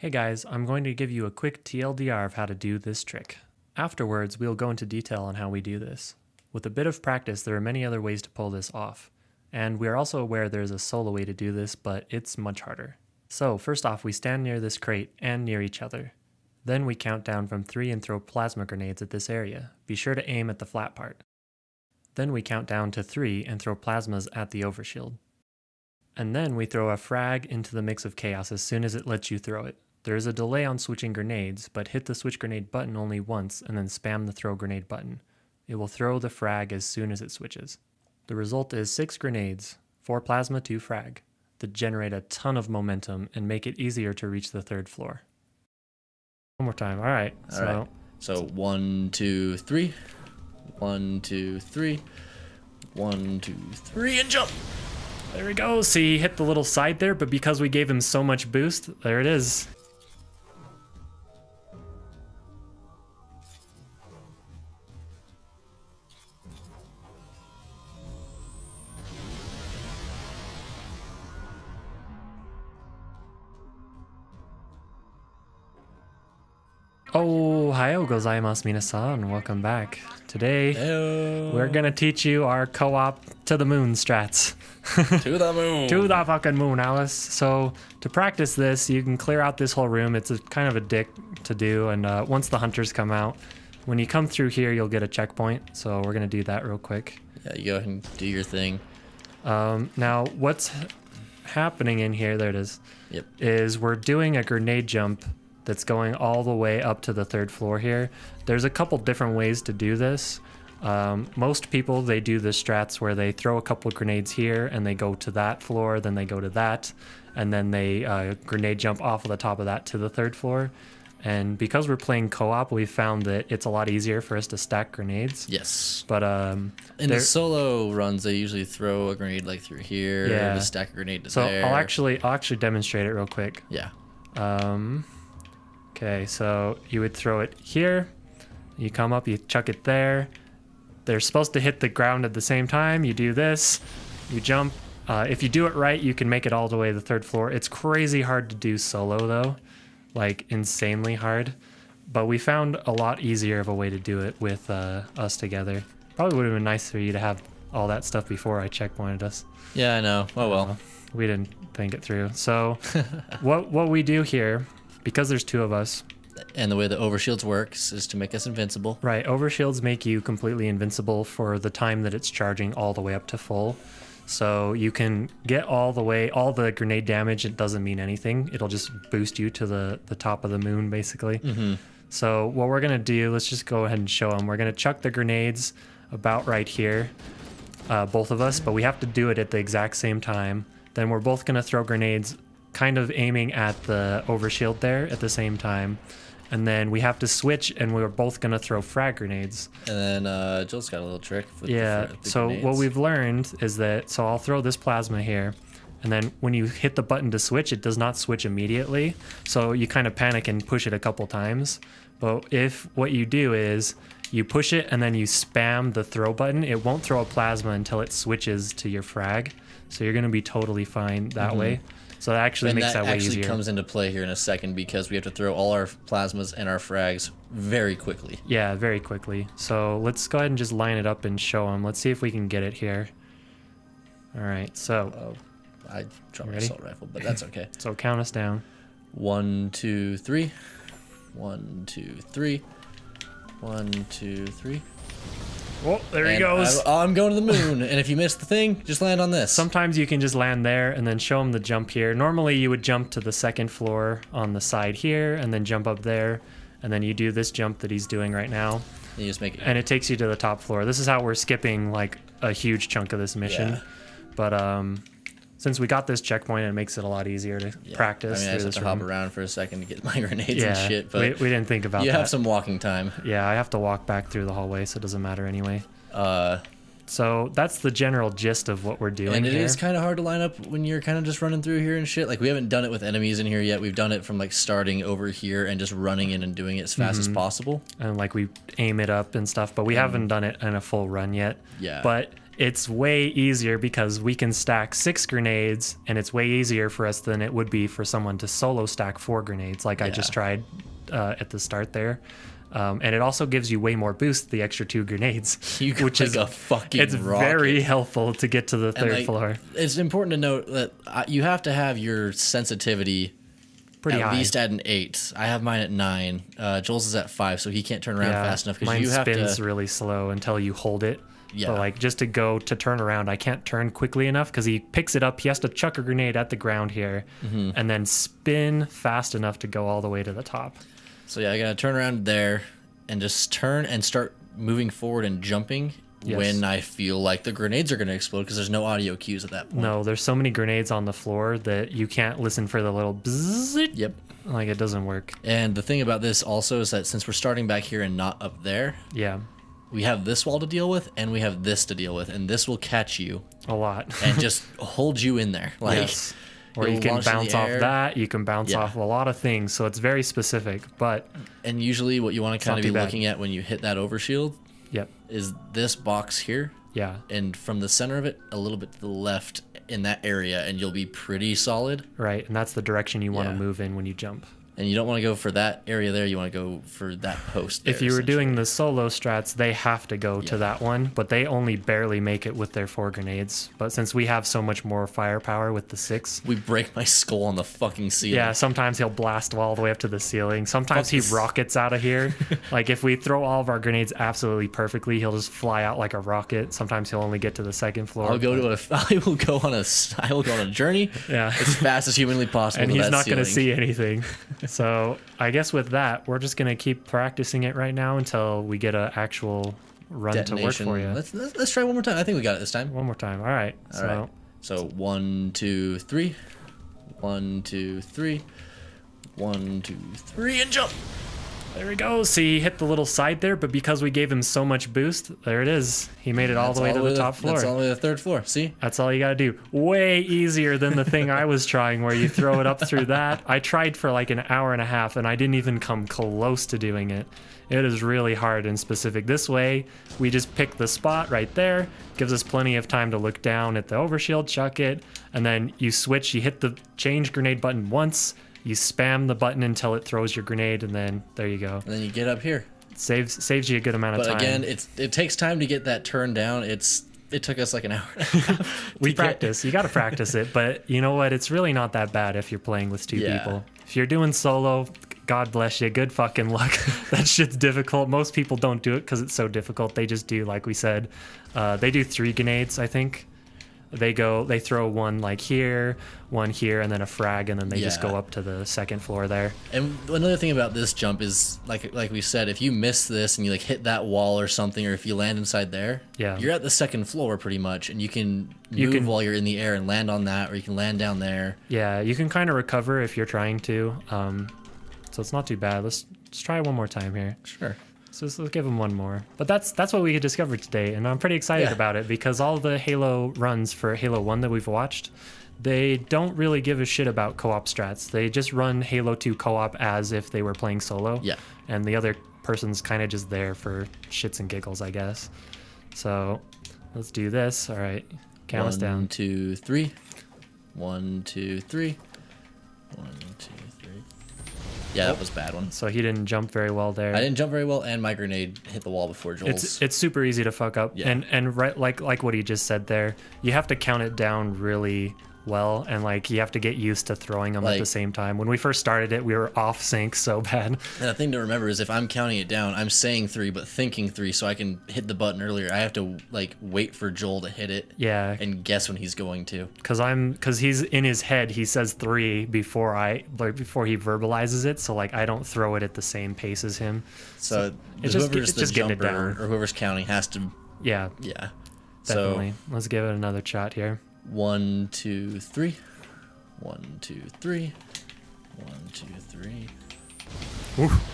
Hey guys, I'm going to give you a quick TLDR of how to do this trick. Afterwards, we'll go into detail on how we do this. With a bit of practice, there are many other ways to pull this off. And we are also aware there's a solo way to do this, but it's much harder. So first off, we stand near this crate and near each other. Then we count down from 3 and throw plasma grenades at this area. Be sure to aim at the flat part. Then we count down to 3 and throw plasmas at the overshield. And then we throw a frag into the mix of chaos as soon as it lets you throw it. There is a delay on switching grenades, but hit the switch grenade button only once and then spam the throw grenade button. It will throw the frag as soon as it switches. The result is 6 grenades, 4 plasma, 2 frag, that generate a ton of momentum and make it easier to reach the 3rd floor. One more time. All right. So 1, 2, 3. 1, 2, 3. 1, 2, 3, and jump. There we go. See, he hit the little side there, but because we gave him so much boost, there it is. Ohayou gozaimasu minasan, welcome back. Today, we're gonna teach you our co-op to the moon strats. To the moon. To the fucking moon, Alice. So, to practice this, you can clear out this whole room. It's kind of a dick to do, and once the hunters come out, when you come through here, you'll get a checkpoint. So we're gonna do that real quick. Yeah, you go ahead and do your thing. Now, what's happening in here, there it is, Yep. is we're doing a grenade jump that's going all the way up to the 3rd floor here. There's a couple different ways to do this. Most people, they do the strats where they throw a couple of grenades here and they go to that floor, then they go to that, and then they grenade jump off of the top of that to the 3rd floor. And because we're playing co-op, we found that it's a lot easier for us to stack grenades. Yes. But in the solo runs, they usually throw a grenade like through here, and stack a grenade to there. So I'll actually demonstrate it real quick. Yeah. Okay, so you would throw it here, you come up, you chuck it there. They're supposed to hit the ground at the same time. You do this, you jump. If you do it right, you can make it all the way to the 3rd floor. It's crazy hard to do solo though, like insanely hard. But we found a lot easier of a way to do it with us together. Probably would have been nice for you to have all that stuff before I checkpointed us. Yeah, I know. Oh well. We didn't think it through. So what we do here, because there's 2 of us. And the way the overshields works is to make us invincible. Right, overshields make you completely invincible for the time that it's charging all the way up to full. So you can get all the grenade damage, it doesn't mean anything. It'll just boost you to the top of the moon, basically. Mm-hmm. So what we're gonna do, let's just go ahead and show them. We're gonna chuck the grenades about right here, both of us, but we have to do it at the exact same time. Then we're both gonna throw grenades kind of aiming at the overshield there at the same time. And then we have to switch, and we're both going to throw frag grenades. And then Jill's got a little trick. With the so grenades. What we've learned is that, so I'll throw this plasma here, and then when you hit the button to switch, it does not switch immediately. So you kind of panic and push it a couple times. But if what you do is you push it and then you spam the throw button, it won't throw a plasma until it switches to your frag. So you're going to be totally fine that way. So that actually makes that way easier. That actually comes into play here in a second because we have to throw all our plasmas and our frags very quickly. Yeah, very quickly. So let's go ahead and just line it up and show them. Let's see if we can get it here. All right, so. I dropped my assault rifle, but that's okay. So count us down. 1, 2, 3. 1, 2, 3. 1, 2, 3. Oh, there he goes. I'm going to the moon, and if you miss the thing, just land on this. Sometimes you can just land there and then show him the jump here. Normally you would jump to the 2nd floor on the side here and then jump up there, and then you do this jump that he's doing right now. And you just make it. And it takes you to the top floor. This is how we're skipping like a huge chunk of this mission. Yeah. But since we got this checkpoint, it makes it a lot easier to practice. I just have to hop around for a second to get my grenades and shit. But we didn't think about that. You have some walking time. Yeah, I have to walk back through the hallway, so it doesn't matter anyway. So that's the general gist of what we're doing. And it here. is kind of hard to line up when you're kind of just running through here and shit. Like, we haven't done it with enemies in here yet. We've done it from like starting over here and just running in and doing it as fast as possible. And like we aim it up and stuff, but we haven't done it in a full run yet. Yeah. But it's way easier because we can stack 6 grenades, and it's way easier for us than it would be for someone to solo stack 4 grenades like I just tried at the start there. And it also gives you way more boost, the extra 2 grenades, which is a fucking it's rocket. Very helpful to get to the third floor. It's important to note that you have to have your sensitivity pretty at high. least at an 8. I have mine at 9. Joel's is at 5, so he can't turn around fast enough because mine you have spins to. really slow until you hold it. Yeah. But like just to turn around, I can't turn quickly enough because he picks it up. He has to chuck a grenade at the ground here, and then spin fast enough to go all the way to the top. So yeah, I gotta turn around there and just turn and start moving forward and jumping when I feel like the grenades are gonna explode because there's no audio cues at that point. No, there's so many grenades on the floor that you can't listen for the little bzzz. Yep. Like it doesn't work. And the thing about this also is that since we're starting back here and not up there, Yeah, we have this wall to deal with and we have this to deal with, and this will catch you a lot. and just hold you in there. Like, yes. Or you it'll can launch in the bounce off air. that. You can bounce off a lot of things. So it's very specific. But And usually what you want to kind not of be too bad. looking at when you hit that overshield yep, is this box here, yeah, and from the center of it a little bit to the left in that area, and you'll be pretty solid. right. And that's the direction you want to Yeah. move in when you jump. And you don't want to go for that area there. You want to go for that post there, If you were doing essentially. the solo strats, they have to go to that one, but they only barely make it with their 4 grenades. But since we have so much more firepower with the 6, We break my skull on the fucking ceiling. yeah, sometimes he'll blast all the way up to the ceiling. Sometimes Fuck he this. rockets out of here. Like if we throw all of our grenades absolutely perfectly, he'll just fly out like a rocket. Sometimes he'll only get to the 2nd floor. I will go on a journey Yeah. as fast as humanly possible. And to he's that not going to ceiling. see anything. So I guess with that, we're just going to keep practicing it right now until we get an actual run to work Detonation. for you. Let's try one more time. I think we got it this time. One more time. All right. All right. So 1, 2, 3. 1, 2, 3. 1, 2, 3, and jump. There we go. See, he hit the little side there, but because we gave him so much boost, there it is. He made it all the way to the top floor. That's all the way to the 3rd floor. See? That's all you got to do. Way easier than the thing I was trying where you throw it up through that. I tried for like an hour and a half and I didn't even come close to doing it. It is really hard and specific. This way, we just pick the spot right there. Gives us plenty of time to look down at the overshield, chuck it, and then you switch. You hit the change grenade button once. You spam the button until it throws your grenade, and then there you go. And then you get up here. Saves you a good amount of But time. again, it takes time to get that turned down. It took us like an hour and a half. We to get- practice. You got to practice it, but you know what? It's really not that bad if you're playing with 2 Yeah. people. If you're doing solo, God bless you. Good fucking luck. That shit's difficult. Most people don't do it because it's so difficult. They just do, like we said, they do 3 grenades, I think. They throw one like here, one here, and then a frag, and then they just Yeah. go up to the 2nd floor there. And another thing about this jump is, like we said, if you miss this and you like hit that wall or something, or if you land inside there, Yeah. you're at the 2nd floor pretty much, and you can move while you're in the air and land on that, or you can land down there. Yeah, you can kind of recover if you're trying to. So it's not too bad. Let's try one more time here. Sure. So let's give him one more. But that's what we discovered today, and I'm pretty excited Yeah. about it because all the Halo runs for Halo 1 that we've watched, they don't really give a shit about co-op strats. They just run Halo 2 co-op as if they were playing solo. Yeah. And the other person's kind of just there for shits and giggles, I guess. So let's do this. All right. Count us down. 1, 2, 3. 1, 2, 3. 1, 2, 3. Yeah, that was a bad one. So he didn't jump very well there. I didn't jump very well, and my grenade hit the wall before Joel's. It's super easy to fuck up. Yeah. And right like what he just said there, you have to count it down really well, and like you have to get used to throwing them at the Like- same time. When we first started it, we were off sync so bad. And the thing to remember is if I'm counting it down, I'm saying 3 but thinking 3 so I can hit the button earlier. I have to like wait for Joel to hit it Yeah, and guess when he's going to. because he's in his head. He says 3 before he verbalizes it. So like I don't throw it at the same pace as him. So it's just- whoever's it's the just getting it jumper down. or whoever's counting has to, Yeah, yeah. definitely. Let's give it another shot here. 1, 2, 3. 1, 2, 3. 1, 2, 3.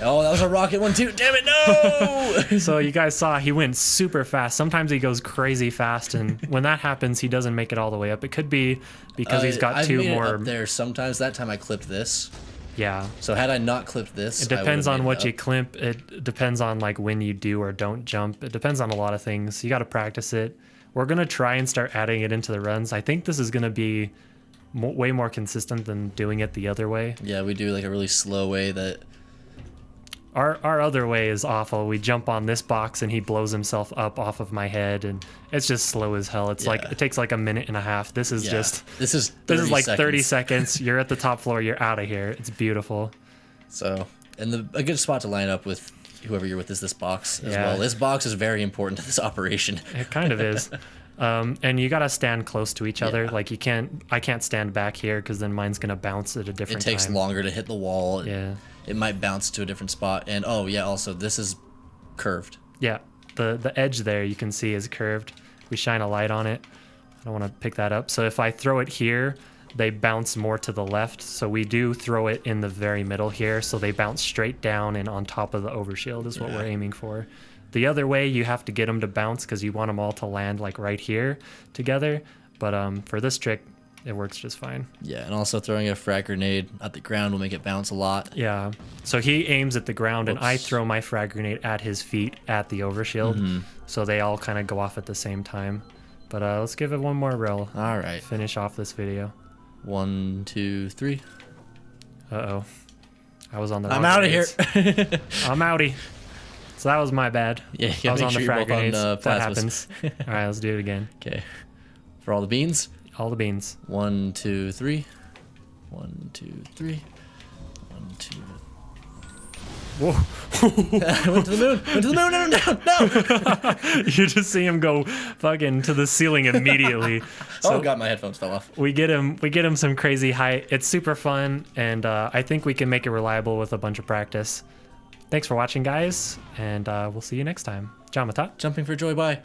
Oh, that was a rocket one too. Damn it, no! So you guys saw he went super fast. Sometimes he goes crazy fast, and when that happens, he doesn't make it all the way up. It could be because he's got I've 2 made it more. up there sometimes. That time I clipped this. Yeah. So had I not clipped this, It depends on what you you. clip. It depends on like when you do or don't jump. It depends on a lot of things. You got to practice it. We're going to try and start adding it into the runs. I think this is going to be way more consistent than doing it the other way. Yeah, we do like a really slow way that... Our other way is awful. We jump on this box and he blows himself up off of my head, and it's just slow as hell. It's like it takes like a minute and a half. This is just this is like seconds. 30 seconds. You're at the top floor. You're out of here. It's beautiful. So, and a good spot to line up with whoever you're with is this box as well. This box is very important to this operation. It kind of is. And you gotta stand close to each other. Like I can't stand back here because then mine's gonna bounce at a different time. It takes longer to hit the wall. Yeah. It might bounce to a different spot. And oh yeah, also this is curved. Yeah, the edge there you can see is curved. We shine a light on it. I don't want to pick that up. So if I throw it here, they bounce more to the left. So we do throw it in the very middle here. So they bounce straight down and on top of the overshield is what we're aiming for. The other way, you have to get them to bounce because you want them all to land like right here together. But for this trick, it works just fine. Yeah, and also throwing a frag grenade at the ground will make it bounce a lot. Yeah. So he aims at the ground, and I throw my frag grenade at his feet at the overshield. So they all kind of go off at the same time. But let's give it one more roll. All right. Finish off this video. 1, 2, 3. Uh-oh. I was on the I'm wrong out of here. grenades. I'm outie. So that was my bad. Yeah, I was on the frag grenades. That plasmas. happens. All right, let's do it again. Okay. For all the beans. All the beans. 1, 2, 3. 1, 2, 3. 1, 2. Whoa. Went to the moon. Went to the moon. No. You just see him go fucking to the ceiling immediately. So God, my headphones fell off. we get him some crazy height. It's super fun, and I think we can make it reliable with a bunch of practice. Thanks for watching, guys, and we'll see you next time. Jamata. Jumping for joy, bye.